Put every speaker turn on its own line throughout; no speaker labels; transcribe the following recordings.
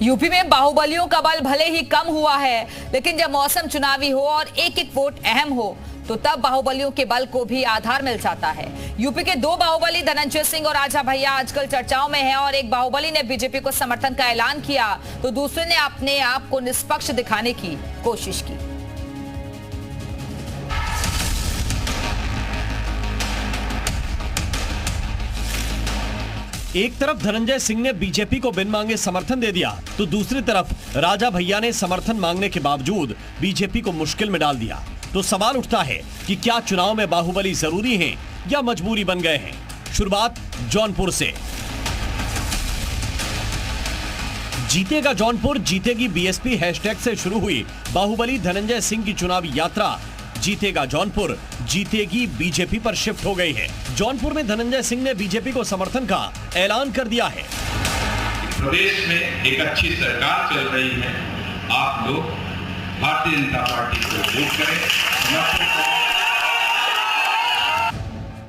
UP में बाहुबलियों का बल भले ही कम हुआ है, लेकिन जब मौसम चुनावी हो और एक एक वोट अहम हो तो तब बाहुबलियों के बल को भी आधार मिल जाता है। यूपी के दो बाहुबली धनंजय सिंह और राजा भैया आजकल चर्चाओं में हैं और एक बाहुबली ने बीजेपी को समर्थन का ऐलान किया तो दूसरे ने अपने आप को निष्पक्ष दिखाने की कोशिश की।
एक तरफ धनंजय सिंह ने बीजेपी को बिन मांगे समर्थन दे दिया तो दूसरी तरफ राजा भैया ने समर्थन मांगने के बावजूद बीजेपी को मुश्किल में डाल दिया। तो सवाल उठता है कि क्या चुनाव में बाहुबली जरूरी हैं या मजबूरी बन गए हैं। शुरुआत जौनपुर से। जीतेगा जौनपुर जीतेगी बीएसपी हैशटैग से शुरू हुई बाहुबली धनंजय सिंह की चुनावी यात्रा जीतेगा जौनपुर जीतेगी बीजेपी पर शिफ्ट हो गई है। जौनपुर में धनंजय सिंह ने बीजेपी को समर्थन का ऐलान कर दिया है।
प्रदेश में एक अच्छी सरकार चल रही है, आप लोग भारतीय जनता पार्टी को वोट करें।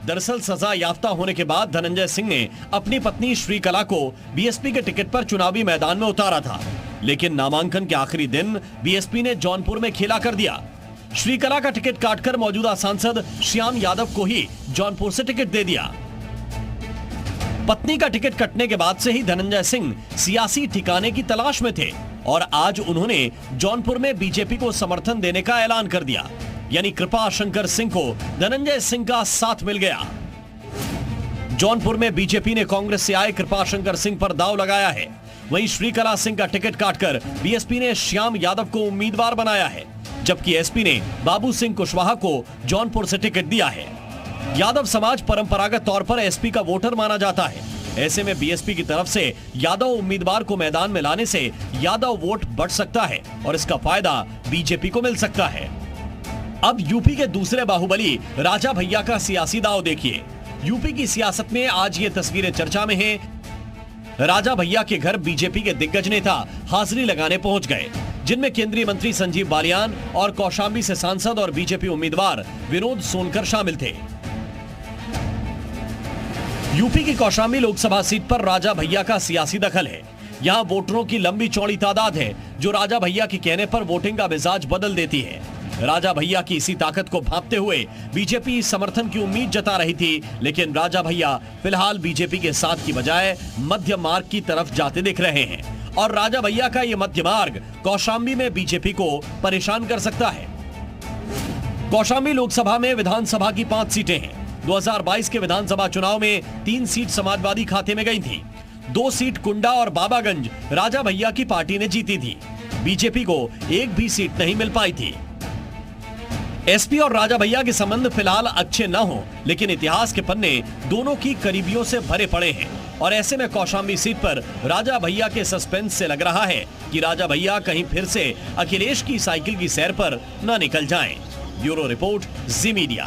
दरअसल सजा याफ्ता होने के बाद धनंजय सिंह ने अपनी पत्नी श्रीकला को बीएसपी के टिकट पर चुनावी मैदान में उतारा था, लेकिन नामांकन के आखिरी दिन बीएसपी ने जौनपुर में खेला कर दिया। श्रीकला का टिकट काटकर मौजूदा सांसद श्याम यादव को ही जौनपुर से टिकट दे दिया। पत्नी का टिकट कटने के बाद से ही धनंजय सिंह सियासी ठिकाने की तलाश में थे और आज उन्होंने जौनपुर में बीजेपी को समर्थन देने का ऐलान कर दिया। यानी कृपा शंकर सिंह को धनंजय सिंह का साथ मिल गया। जौनपुर में बीजेपी ने कांग्रेस से आए कृपा शंकर सिंह पर दांव लगाया है। वहीं श्रीकला सिंह का टिकट काटकर बीएसपी ने श्याम यादव को उम्मीदवार बनाया है, जबकि एसपी ने बाबू सिंह कुशवाहा को जौनपुर से टिकट दिया है। यादव समाज परंपरागत तौर पर एसपी का वोटर माना जाता है। ऐसे में बीएसपी की तरफ से यादव उम्मीदवार को मैदान में लाने से यादव वोट बढ़ सकता है और इसका फायदा बीजेपी को मिल सकता है। अब यूपी के दूसरे बाहुबली राजा भैया का सियासी दांव देखिए। यूपी की सियासत में आज ये तस्वीरें चर्चा में हैं। राजा भैया के घर बीजेपी के दिग्गज नेता हाजिरी लगाने पहुंच गए, जिनमें केंद्रीय मंत्री संजीव बालियान और कौशाम्बी से सांसद और बीजेपी उम्मीदवार विनोद सोनकर शामिल थे। यूपी की कौशाम्बी लोकसभा सीट पर राजा भैया का सियासी दखल है। यहां वोटरों की लंबी चौड़ी तादाद है जो राजा भैया के कहने पर वोटिंग का मिजाज बदल देती है। राजा भैया की इसी ताकत को भांपते हुए बीजेपी समर्थन की उम्मीद जता रही थी, लेकिन राजा भैया फिलहाल बीजेपी के साथ की बजाय मध्य मार्ग की तरफ जाते दिख रहे हैं और राजा भैया का यह मध्य मार्ग कौशाम्बी में बीजेपी को परेशान कर सकता है। कौशाम्बी लोकसभा में विधानसभा की 5 सीटें हैं। 2022 के विधानसभा चुनाव में 3 सीट समाजवादी खाते में गई थी। 2 सीट कुंडा और बाबागंज राजा भैया की पार्टी ने जीती थी। बीजेपी को एक भी सीट नहीं मिल पाई थी। एसपी और राजा भैया के संबंध फिलहाल अच्छे न हो, लेकिन इतिहास के पन्ने दोनों की करीबियों से भरे पड़े हैं और ऐसे में कौशाम्बी सीट पर राजा भैया के सस्पेंस से लग रहा है कि राजा भैया कहीं फिर से अखिलेश की साइकिल की सैर पर न निकल जाएं। ब्यूरो रिपोर्ट, जी मीडिया।